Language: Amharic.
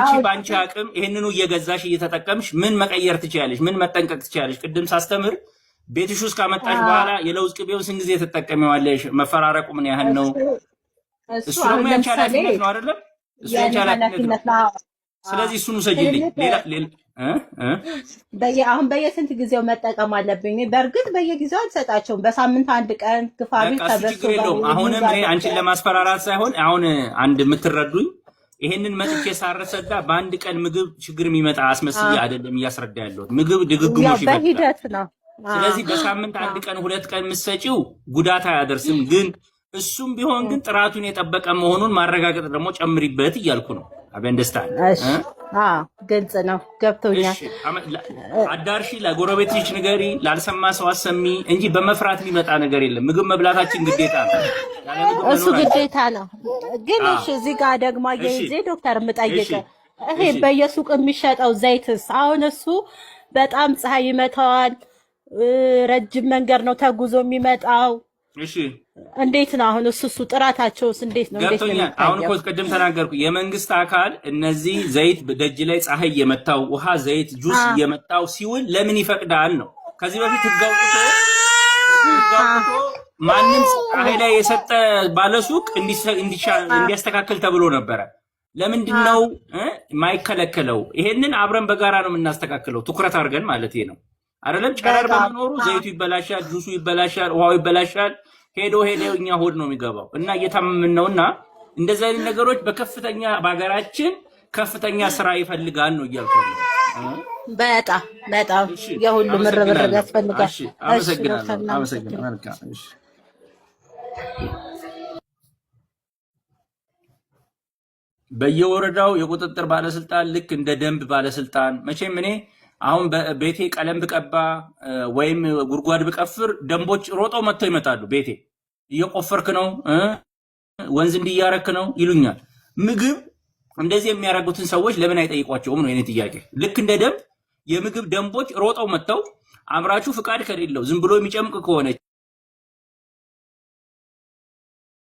አንቺ ባንቺ አቅም ይሄንኑ እየገዛሽ እየተጠቀምሽ ምን መቀየር ትችያለሽ? ምን መጠንቀቅ ትችያለሽ? ቅድም ሳስተምር ቤትሽ ውስጥ ካመጣሽ በኋላ የለውዝ ቅቤውን ስንት ጊዜ ትጠቀሚዋለሽ? መፈራረቁ ምን ያህል ነው? እሱ ደግሞ ያንቺ ኃላፊነት ነው አይደለም? እሱ ያንቺ ኃላፊነት ነው። ስለዚህ እሱን ውሰጂልኝ። አሁን በየስንት ጊዜው መጠቀም አለብኝ? በእርግጥ በየጊዜው አልሰጣቸውም። በሳምንት አንድ ቀን ግፋቢ ተበስቶ ችግር የለውም። አሁንም እኔ አንቺን ለማስፈራራት ሳይሆን አሁን አንድ የምትረዱኝ ይሄንን መጥቼ ሳረሰዳ በአንድ ቀን ምግብ ችግር የሚመጣ አስመስዬ አይደለም እያስረዳ ያለሁት። ምግብ ድግግሞሽ በሂደት ነው። ስለዚህ በሳምንት አንድ ቀን ሁለት ቀን የምትሰጪው ጉዳት አያደርስም። ግን እሱም ቢሆን ግን ጥራቱን የጠበቀ መሆኑን ማረጋገጥ ደግሞ ጨምሪበት እያልኩ ነው። አበንደስታን ግልጽ ነው፣ ገብቶኛል። አዳርሺ፣ ለጎረቤትሽ ንገሪ፣ ላልሰማ ሰው አሰሚ እንጂ በመፍራት የሚመጣ ነገር የለም። ምግብ መብላታችን ግዴታ ነው፣ እሱ ግዴታ ነው። ግን እሺ፣ እዚህ ጋር ደግሞ አያይዤ ዶክተር የምጠይቀው ይሄ በየሱቅ የሚሸጠው ዘይትስ አሁን እሱ በጣም ፀሐይ ይመታዋል፣ ረጅም መንገድ ነው ተጉዞ የሚመጣው። እሺ እንዴት ነው አሁን እሱ ጥራታቸውስ እንዴት ነው? ገብቶኛል። አሁን እኮ ቅድም ተናገርኩ። የመንግስት አካል እነዚህ ዘይት ደጅ ላይ ፀሐይ የመታው ውሃ፣ ዘይት፣ ጁስ የመታው ሲውል ለምን ይፈቅዳል ነው። ከዚህ በፊት ህግ አውጥቶ ማንም ፀሐይ ላይ የሰጠ ባለሱቅ እንዲያስተካክል ተብሎ ነበረ። ለምንድን ነው የማይከለከለው? ይሄንን አብረን በጋራ ነው የምናስተካክለው፣ ትኩረት አድርገን ማለት ነው አይደለም። ጨረር በመኖሩ ዘይቱ ይበላሻል፣ ጁሱ ይበላሻል፣ ውሃው ይበላሻል። ሄዶ እኛ ሆድ ነው የሚገባው እና እየታመምን ነውና እንደዚህ አይነት ነገሮች በከፍተኛ በሀገራችን ከፍተኛ ስራ ይፈልጋል ነው እያልኩ ነው። በጣም የሁሉም ርብርብ ያስፈልጋል። አመሰግናለሁ። በየወረዳው የቁጥጥር ባለስልጣን ልክ እንደ ደንብ ባለስልጣን መቼም እኔ አሁን በቤቴ ቀለም ብቀባ ወይም ጉድጓድ ብቀፍር ደንቦች ሮጠው መጥተው ይመጣሉ። ቤቴ እየቆፈርክ ነው፣ ወንዝ እንዲያረክ ነው ይሉኛል። ምግብ እንደዚህ የሚያደርጉትን ሰዎች ለምን አይጠይቋቸውም ነው የኔ ጥያቄ። ልክ እንደ ደንብ የምግብ ደንቦች ሮጠው መጥተው አምራቹ ፍቃድ ከሌለው ዝም ብሎ የሚጨምቅ ከሆነ